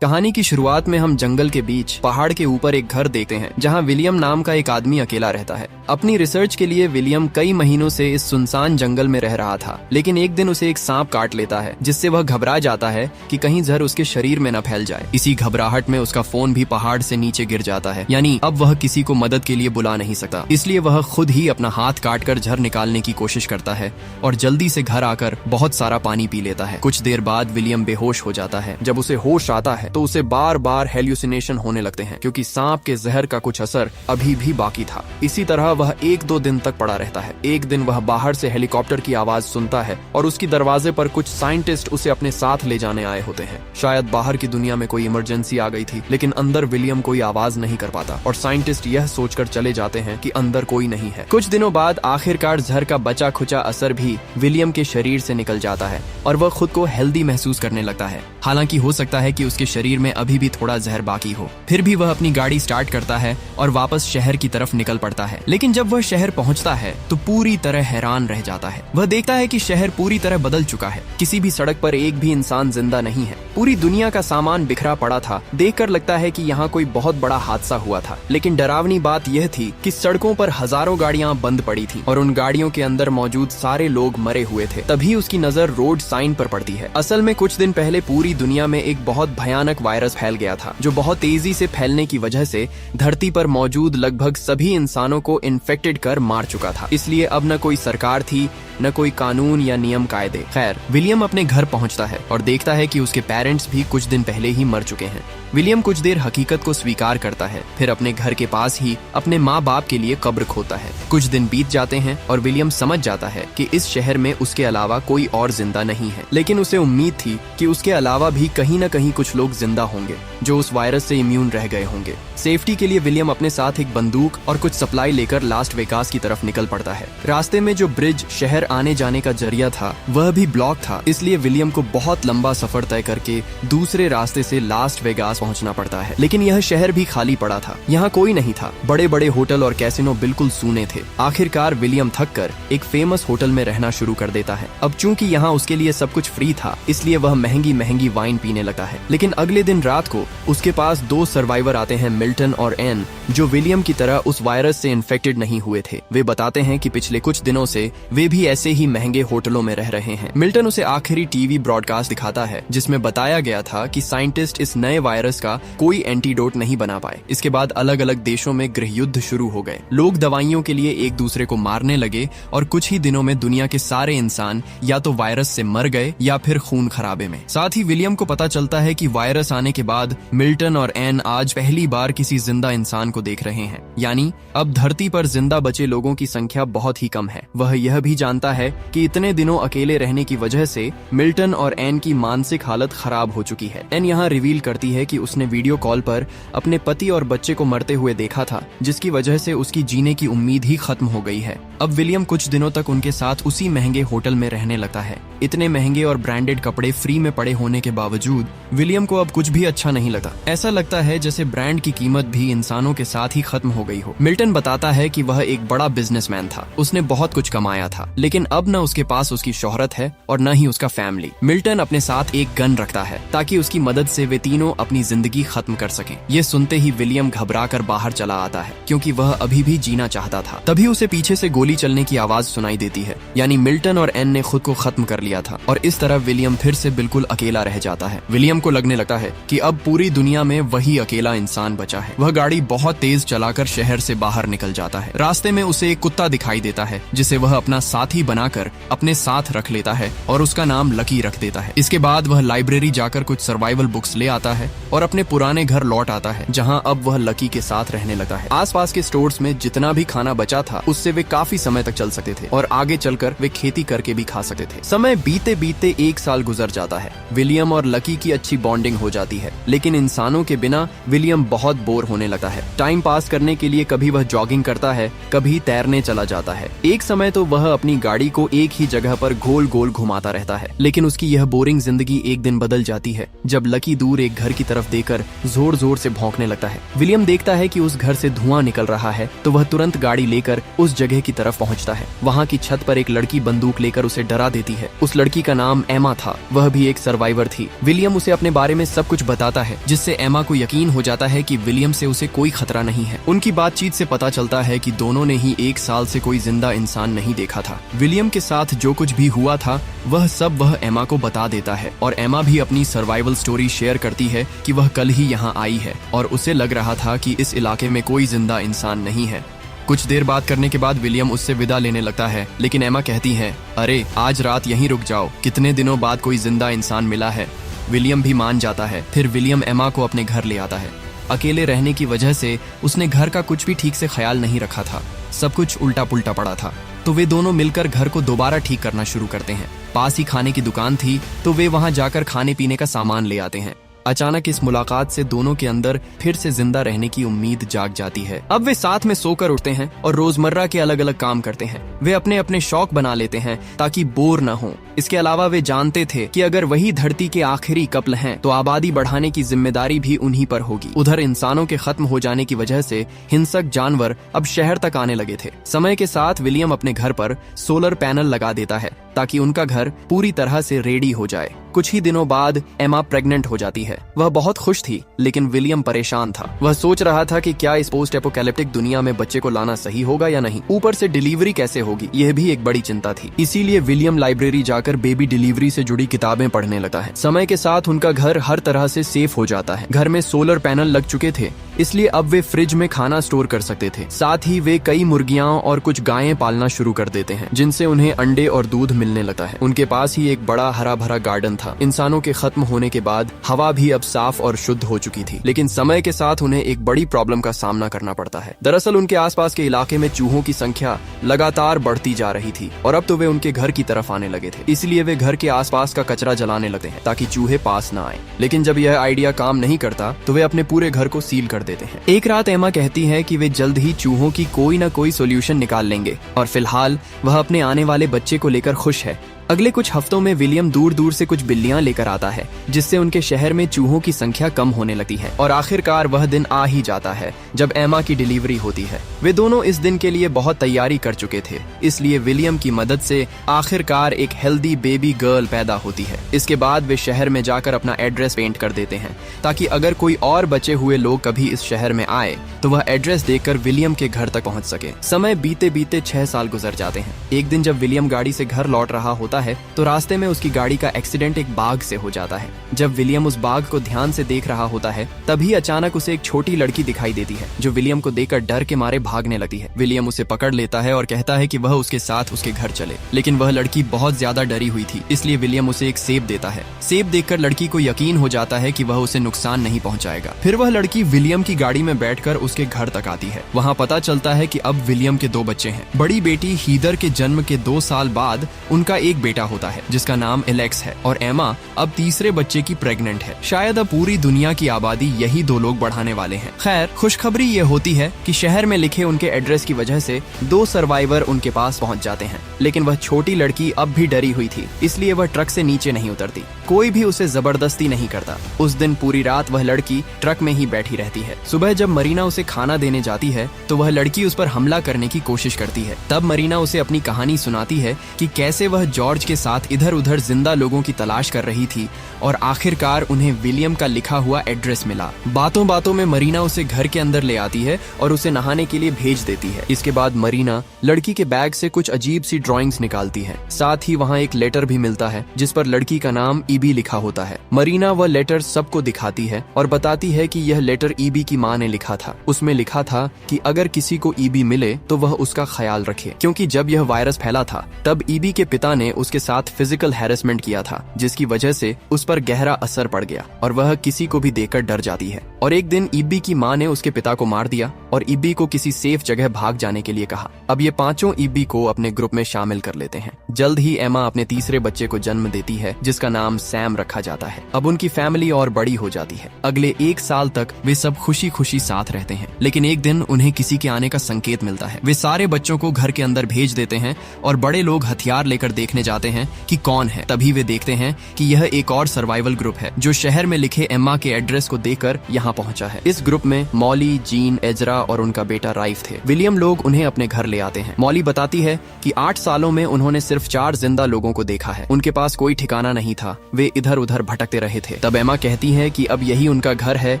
कहानी की शुरुआत में हम जंगल के बीच पहाड़ के ऊपर एक घर देखते हैं जहां विलियम नाम का एक आदमी अकेला रहता है। अपनी रिसर्च के लिए विलियम कई महीनों से इस सुनसान जंगल में रह रहा था, लेकिन एक दिन उसे एक सांप काट लेता है जिससे वह घबरा जाता है कि कहीं जहर उसके शरीर में न फैल जाए। इसी घबराहट में उसका फोन भी पहाड़ से नीचे गिर जाता है, यानी अब वह किसी को मदद के लिए बुला नहीं सकता। इसलिए वह खुद ही अपना हाथ काट कर जहर निकालने की कोशिश करता है और जल्दी से घर आकर बहुत सारा पानी पी लेता है। कुछ देर बाद विलियम बेहोश हो जाता है। जब उसे होश आता है तो उसे बार बार हेल्यूसिनेशन होने लगते हैं, क्योंकि सांप के जहर का कुछ असर अभी भी बाकी था। इसी तरह वह 1-2 दिन तक पड़ा रहता है। एक दिन वह बाहर से हेलीकॉप्टर की आवाज सुनता है और उसकी दरवाजे पर कुछ साइंटिस्ट उसे अपने साथ ले जाने आए होते हैं। शायद बाहर की दुनिया में कोई इमरजेंसी आ गई थी, लेकिन अंदर विलियम कोई आवाज नहीं कर पाता और साइंटिस्ट यह सोचकर चले जाते हैं कि अंदर कोई नहीं है। कुछ दिनों बाद आखिरकार जहर का बचा खुचा असर भी विलियम के शरीर से निकल जाता है और वह खुद को हेल्दी महसूस करने लगता है। हालांकि हो सकता है कि उसके शरीर में अभी भी थोड़ा जहर बाकी हो। फिर भी वह अपनी गाड़ी स्टार्ट करता है और वापस शहर की तरफ निकल पड़ता है। लेकिन जब वह शहर पहुंचता है तो पूरी तरह हैरान रह जाता है। वह देखता है कि शहर पूरी तरह बदल चुका है। किसी भी सड़क पर एक भी इंसान जिंदा नहीं है। पूरी दुनिया का सामान बिखरा पड़ा था। देखकर लगता है कि यहाँ कोई बहुत बड़ा हादसा हुआ था। लेकिन डरावनी बात यह थी कि सड़कों पर हजारों गाड़ियां बंद पड़ी थी और उन गाड़ियों के अंदर मौजूद सारे लोग मरे हुए थे। तभी उसकी नजर रोड साइन पर पड़ती है। असल में कुछ दिन पहले पूरी दुनिया में एक बहुत भयानक वायरस फैल गया था, जो बहुत तेजी से फैलने की वजह से धरती पर मौजूद लगभग सभी इंसानों को इन्फेक्टेड कर मार चुका था। इसलिए अब न कोई सरकार थी, न कोई कानून या नियम कायदे। खैर, विलियम अपने घर पहुंचता है और देखता है कि उसके पेरेंट्स भी कुछ दिन पहले ही मर चुके हैं। विलियम कुछ देर हकीकत को स्वीकार करता है, फिर अपने घर के पास ही अपने माँ बाप के लिए कब्र खोदता है। कुछ दिन बीत जाते हैं और विलियम समझ जाता है कि इस शहर में उसके अलावा कोई और जिंदा नहीं है। लेकिन उसे उम्मीद थी कि उसके अलावा भी कहीं न कहीं कुछ लोग जिंदा होंगे जो उस वायरस से इम्यून रह गए होंगे। सेफ्टी के लिए विलियम अपने साथ एक बंदूक और कुछ सप्लाई लेकर लास्ट वेगास की तरफ निकल पड़ता है। रास्ते में जो ब्रिज शहर आने जाने का जरिया था वह भी ब्लॉक था, इसलिए विलियम को बहुत लंबा सफर तय करके दूसरे रास्ते से लास्ट वेगास पहुंचना पड़ता है। लेकिन यह शहर भी खाली पड़ा था। यहाँ कोई नहीं था। बड़े बड़े होटल और कैसीनो बिल्कुल सूने थे। आखिरकार विलियम थककर एक फेमस होटल में रहना शुरू कर देता है। अब चूंकि यहाँ उसके लिए सब कुछ फ्री था, इसलिए वह महंगी महंगी वाइन पीने लगता है। लेकिन अगले दिन रात को उसके पास 2 सर्वाइवर आते हैं, मिल्टन और एन, जो विलियम की तरह उस वायरस से इन्फेक्टेड नहीं हुए थे। वे बताते हैं कि पिछले कुछ दिनों से वे भी ऐसे ही महंगे होटलों में रह रहे हैं। मिल्टन उसे आखिरी टीवी ब्रॉडकास्ट दिखाता है जिसमें बताया गया था कि साइंटिस्ट इस नए वायरस का कोई एंटीडोट नहीं बना पाए। इसके बाद अलग अलग देशों में गृह युद्ध शुरू हो गए। लोग दवाइयों के लिए एक दूसरे को मारने लगे और कुछ ही दिनों में दुनिया के सारे इंसान या तो वायरस से मर गए या फिर खून खराबे में। साथ ही विलियम को पता चलता है कि वायरस आने के बाद मिल्टन और एन आज पहली बार किसी जिंदा इंसान को देख रहे हैं, यानी अब धरती पर जिंदा बचे लोगों की संख्या बहुत ही कम है। वह यह भी जानता है कि इतने दिनों अकेले रहने की वजह से मिल्टन और एन की मानसिक हालत खराब हो चुकी है। एन यहाँ रिवील करती है कि उसने वीडियो कॉल पर अपने पति और बच्चे को मरते हुए देखा था, जिसकी वजह से उसकी जीने की उम्मीद ही खत्म हो गई है। अब विलियम कुछ दिनों तक उनके साथ उसी महंगे होटल में रहने लगता है। इतने महंगे और ब्रांडेड कपड़े फ्री में पड़े होने के बावजूद विलियम को अब कुछ भी अच्छा नहीं लगता। ऐसा लगता है जैसे ब्रांड की कीमत भी इंसानों के साथ ही खत्म हो गई हो। मिल्टन बताता है कि वह एक बड़ा बिजनेसमैन था। उसने बहुत कुछ कमाया था, लेकिन अब न उसके पास उसकी शोहरत है और न ही उसका फैमिली। मिल्टन अपने साथ एक गन रखता है ताकि उसकी मदद से वे तीनों अपनी जिंदगी खत्म कर सकें। ये सुनते ही विलियम घबराकर बाहर चला आता है, क्योंकि वह अभी भी जीना चाहता था। तभी उसे पीछे से गोली चलने की आवाज सुनाई देती है, यानी मिल्टन और एन ने खुद को खत्म कर लिया था और इस तरह विलियम फिर से बिल्कुल अकेला रह जाता है। विलियम को लगने लगता है कि अब पूरी दुनिया में वही अकेला इंसान बचा है। वह गाड़ी बहुत तेज चलाकर शहर से बाहर निकल जाता है। रास्ते में उसे एक कुत्ता दिखाई देता है जिसे वह अपना साथी बनाकर अपने साथ रख लेता है और उसका नाम लकी रख देता है। इसके बाद वह लाइब्रेरी जाकर कुछ सर्वाइवल बुक्स ले आता है और अपने पुराने घर लौट आता है, जहां अब वह लकी के साथ रहने लगा है। आसपास के स्टोर्स में जितना भी खाना बचा था उससे वे काफी समय तक चल सकते थे और आगे चलकर वे खेती करके भी खा सकते थे। समय बीते बीते 1 साल गुजर जाता है। विलियम और लकी की अच्छी बॉन्डिंग हो जाती है, लेकिन इंसानों के बिना विलियम बहुत बोर होने लगता है। टाइम पास करने के लिए कभी वह जॉगिंग करता है, कभी तैरने चला जाता है। एक समय तो वह अपनी गाड़ी गाड़ी को एक ही जगह पर गोल गोल घुमाता रहता है। लेकिन उसकी यह बोरिंग जिंदगी एक दिन बदल जाती है जब लकी दूर एक घर की तरफ देखकर जोर जोर से भौंकने लगता है। विलियम देखता है कि उस घर से धुआं निकल रहा है तो वह तुरंत गाड़ी लेकर उस जगह की तरफ पहुंचता है। वहां की छत पर एक लड़की बंदूक लेकर उसे डरा देती है। उस लड़की का नाम एमा था, वह भी एक सर्वाइवर थी। विलियम उसे अपने बारे में सब कुछ बताता है जिससे एमा को यकीन हो जाता है कि विलियम से उसे कोई खतरा नहीं है। उनकी बातचीत से पता चलता है कि दोनों ने ही 1 साल से कोई जिंदा इंसान नहीं देखा था। विलियम के साथ जो कुछ भी हुआ था वह सब वह एमा को बता देता है और एमा भी अपनी सर्वाइवल स्टोरी शेयर करती है कि वह कल ही यहाँ आई है और उसे लग रहा था कि इस इलाके में कोई जिंदा इंसान नहीं है। कुछ देर बात करने के बाद विलियम उससे विदा लेने लगता है, लेकिन एमा कहती है, अरे आज रात यहीं रुक जाओ, कितने दिनों बाद कोई जिंदा इंसान मिला है। विलियम भी मान जाता है। फिर विलियम एमा को अपने घर ले आता है। अकेले रहने की वजह से उसने घर का कुछ भी ठीक से ख्याल नहीं रखा था, सब कुछ उल्टा पुल्टा पड़ा था। तो वे दोनों मिलकर घर को दोबारा ठीक करना शुरू करते हैं। पास ही खाने की दुकान थी तो वे वहां जाकर खाने पीने का सामान ले आते हैं। अचानक इस मुलाकात से दोनों के अंदर फिर से जिंदा रहने की उम्मीद जाग जाती है। अब वे साथ में सोकर उठते हैं और रोजमर्रा के अलग अलग काम करते हैं। वे अपने अपने शौक बना लेते हैं ताकि बोर न हो। इसके अलावा वे जानते थे कि अगर वही धरती के आखिरी कपल हैं तो आबादी बढ़ाने की जिम्मेदारी भी उन्हीं पर होगी। उधर इंसानों के खत्म हो जाने की वजह से हिंसक जानवर अब शहर तक आने लगे थे। समय के साथ विलियम अपने घर पर सोलर पैनल लगा देता है ताकि उनका घर पूरी तरह से रेडी हो जाए। कुछ ही दिनों बाद एमा प्रेग्नेंट हो जाती है। वह बहुत खुश थी, लेकिन विलियम परेशान था। वह सोच रहा था कि क्या इस पोस्ट एपोकैलिप्टिक दुनिया में बच्चे को लाना सही होगा या नहीं। ऊपर से डिलीवरी कैसे होगी, यह भी एक बड़ी चिंता थी। इसीलिए विलियम लाइब्रेरी जाकर बेबी डिलीवरी से जुड़ी किताबें पढ़ने लगा है। समय के साथ उनका घर हर तरह से सेफ हो जाता है। घर में सोलर पैनल लग चुके थे, इसलिए अब वे फ्रिज में खाना स्टोर कर सकते थे। साथ ही वे कई मुर्गियां और कुछ गायें पालना शुरू कर देते हैं, जिनसे उन्हें अंडे और दूध मिलने लगता है। उनके पास ही एक बड़ा हरा भरा गार्डन था। इंसानों के खत्म होने के बाद हवा भी अब साफ और शुद्ध हो चुकी थी, लेकिन समय के साथ उन्हें एक बड़ी प्रॉब्लम का सामना करना पड़ता है। दरअसल उनके आसपास के इलाके में चूहों की संख्या लगातार बढ़ती जा रही थी और अब तो वे उनके घर की तरफ आने लगे थे। इसलिए वे घर के आसपास का कचरा जलाने लगते हैं ताकि चूहे पास न आए। लेकिन जब यह आइडिया काम नहीं करता तो वे अपने पूरे घर को सील कर देते हैं। एक रात एमा कहती है कि वे जल्द ही चूहों की कोई न कोई सोल्यूशन निकाल लेंगे और फिलहाल वह अपने आने वाले बच्चे को लेकर खुश है। अगले कुछ हफ्तों में विलियम दूर दूर से कुछ बिल्लियां लेकर आता है, जिससे उनके शहर में चूहों की संख्या कम होने लगती है और आखिरकार वह दिन आ ही जाता है जब एमा की डिलीवरी होती है। वे दोनों इस दिन के लिए बहुत तैयारी कर चुके थे, इसलिए विलियम की मदद से आखिरकार एक हेल्दी बेबी गर्ल पैदा होती है। इसके बाद वे शहर में जाकर अपना एड्रेस पेंट कर देते हैं ताकि अगर कोई और बचे हुए लोग कभी इस शहर में आए तो वह एड्रेस देखकर विलियम के घर तक पहुंच सके। समय बीते बीते 6 साल गुजर जाते हैं। एक दिन जब विलियम गाड़ी से घर लौट रहा होता है तो रास्ते में उसकी गाड़ी का एक्सीडेंट एक बाघ से हो जाता है। जब विलियम उस बाघ को ध्यान से देख रहा होता है तभी अचानक उसे एक छोटी लड़की दिखाई देती है जो विलियम को देखकर डर के मारे भागने लगती है। विलियम उसे पकड़ लेता है और कहता है कि वह उसके साथ उसके घर चले, लेकिन वह लड़की बहुत ज्यादा डरी हुई थी, इसलिए विलियम उसे एक सेब देता है। सेब देखकर लड़की को यकीन हो जाता है कि वह उसे नुकसान नहीं पहुंचाएगा। फिर वह लड़की विलियम की गाड़ी में बैठकर उसके घर तक आती है। वहाँ पता चलता है कि अब विलियम के 2 बच्चे हैं। बड़ी बेटी हीदर के जन्म के 2 साल बाद उनका एक बेटा होता है जिसका नाम एलेक्स है और एमा अब तीसरे बच्चे की प्रेग्नेंट है। शायद अब पूरी दुनिया की आबादी यही 2 लोग बढ़ाने वाले हैं। खैर, खुशखबरी ये होती है कि शहर में लिखे उनके एड्रेस की वजह से 2 सर्वाइवर उनके पास पहुंच जाते हैं, लेकिन वह छोटी लड़की अब भी डरी हुई थी, इसलिए वह ट्रक से नीचे नहीं उतरती। कोई भी उसे जबरदस्ती नहीं करता। उस दिन पूरी रात वह लड़की ट्रक में ही बैठी रहती है। सुबह जब मरीना उसे खाना देने जाती है तो वह लड़की उस पर हमला करने की कोशिश करती है। तब मरीना उसे अपनी कहानी सुनाती है कि कैसे वह जॉर्ज के साथ इधर उधर जिंदा लोगों की तलाश कर रही थी और आखिरकार उन्हें विलियम का लिखा हुआ एड्रेस मिला। बातों बातों में मरीना उसे घर के अंदर ले आती है और उसे नहाने के लिए भेज देती है। इसके बाद मरीना लड़की के बैग से कुछ अजीब सी ड्राइंग्स निकालती है। साथ ही वहाँ एक लेटर भी मिलता है जिस पर लड़की का नाम ईबी लिखा होता है। मरीना वह लेटर सबको दिखाती है और बताती है कि यह लेटर ईबी की माँ ने लिखा था। उसमें लिखा था कि अगर किसी को ईबी मिले तो वह उसका ख्याल रखे, क्योंकि जब यह वायरस फैला था तब ईबी के पिता ने उसके साथ फिजिकल हैरेसमेंट किया था, जिसकी वजह से उस पर गहरा असर पड़ गया और वह किसी को भी देखकर डर जाती है। और एक दिन इब्बी की माँ ने उसके पिता को मार दिया और इब्बी को किसी सेफ जगह भाग जाने के लिए कहा। अब ये पांचों इब्बी को अपने ग्रुप में शामिल कर लेते हैं। जल्द ही एमा अपने तीसरे बच्चे को जन्म देती है जिसका नाम सैम रखा जाता है। अब उनकी फैमिली और बड़ी हो जाती है। अगले 1 साल तक वे सब खुशी खुशी साथ रहते हैं, लेकिन एक दिन उन्हें किसी के आने का संकेत मिलता है। वे सारे बच्चों को घर के अंदर भेज देते हैं और बड़े लोग हथियार लेकर देखने जाते हैं कि कौन है। तभी वे देखते हैं कि यह एक और सर्वाइवल ग्रुप है जो शहर में लिखे एम्मा के एड्रेस को देकर यहाँ पहुंचा है। इस ग्रुप में मॉली, जीन, एजरा और उनका बेटा राइफ थे। विलियम लोग उन्हें अपने घर ले आते हैं। मॉली बताती है कि 8 सालों में उन्होंने सिर्फ 4 जिंदा लोगों को देखा है। उनके पास कोई ठिकाना नहीं था, वे इधर उधर भटकते रहे थे। तब एम्मा कहती है कि अब यही उनका घर है,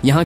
यहाँ